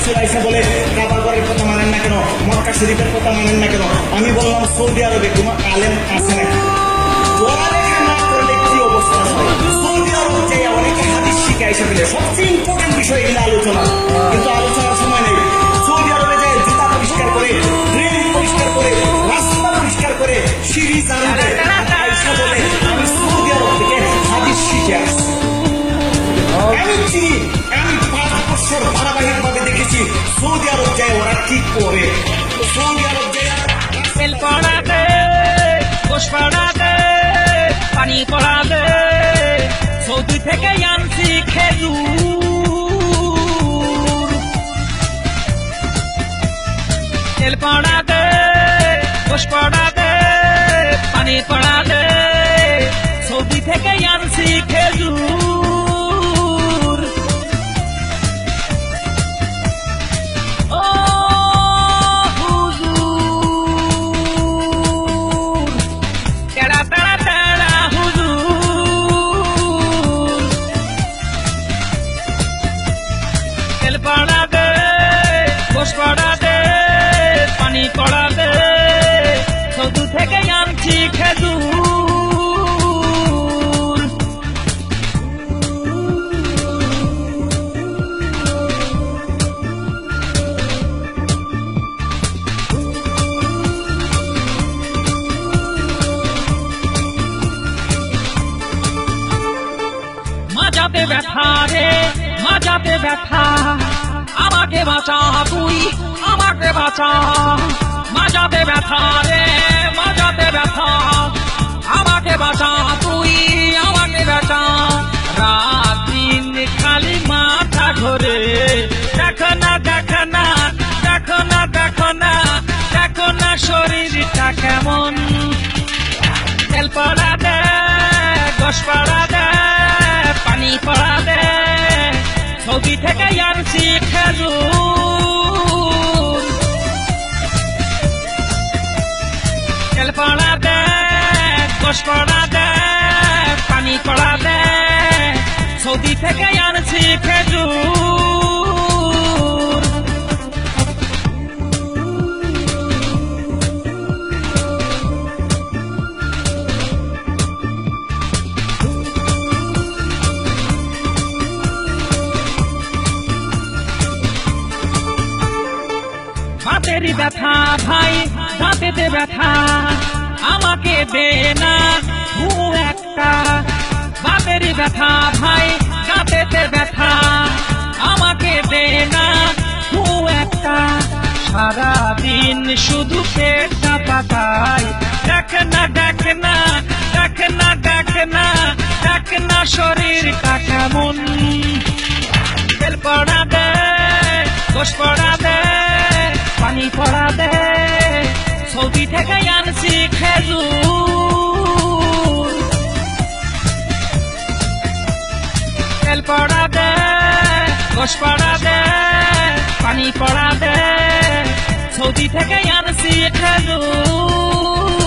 রাসূল আইসা বলে কাবা ঘরের কথা মানেন না কেন, মক্কা শরীফের কথা মানেন না কেন? আমি বললাম সৌদি আরবে কোনো আলেম আছে নাকি? পড়ালেখা না করলে কি অবস্থা হয়? সৌদি আরব যে অনেকে হাদিস শিখে আইসা ফেলে, সবচেয়ে ইম্পর্টেন্ট বিষয় এগুলো আলোচনা, কিন্তু আলোচনার সময় নেই। সৌদি আরবে যায় জুতা পরিষ্কার করে, ড্রেন পরিষ্কার করে, রাস্তা পরিষ্কার করে, সিঁড়ি ঝাড়ু দেয়, আইসা বলে আমি সৌদি আরব থেকে হাদিস শিখে আসছি। আমি চিনি, আমি 5 বছর ধারাবাহিক ভাবে দেখেছি সৌদি আরব যায় ওরা কি করে। সৌদি আরব যায় তেল পড়াতে, গোশ পড়াতে, পানি পড়াতে, সৌদি থেকে আনছি খেজুর। তেল পড়াতে, গোশ পড়াতে, পানি পড়াতে, সৌদি থেকে আনছি খেজুর। ও হুজুর, তেড়া তেড়া তেড়া হুজুর। তেল পড়াতে, গোশ পড়াতে, পানি পড়াতে, সৌদি থেকে আনছি খেজুর। মাজাতে ব্যথা রে, মাজাতে ব্যথা, আমাকে বাঁচা তুই, আমাকে বাঁচা। মাজাতে ব্যথা রে, মাজাতে ব্যথা, আমাকে বাঁচা তুই, আমাকে বাঁচা। রাত দিন খালি মাথা ঘোরে, দেখো না দেখো না, দেখো না দেখো না, দেখো না শরীরটা কেমন। তেল পড়া দে, গোশ পড়া দে, পানি পড়া দে, সৌদি থেকে আনছি খেজুর। তেল পড়া দে, গোশ পড়া দে, পানি পড়া দে, সৌদি থেকে আনছি খেজুর। হাতেরই ব্যথা ভাই, দাঁতেতে ব্যথা, আমাকে দে না ঘু একটা। বাতেরই ব্যথা ভাই, দাঁতেতে ব্যথা, আমাকে দে না ঘু একটা। সারাদিন শুধু পেটটা পাকায়, দেখ না দেখ না, দেখ না দেখ না, দেখ না শরীরটা কেমন। তেল পড়া দে, গোশ পড়া দে, পানি পড়া দে, সৌদি থেকে আনছি খেজুর। তেল পড়া দে, গোশ পড়া দে, পানি পড়া দে, সৌদি থেকে আনছি খেজুর।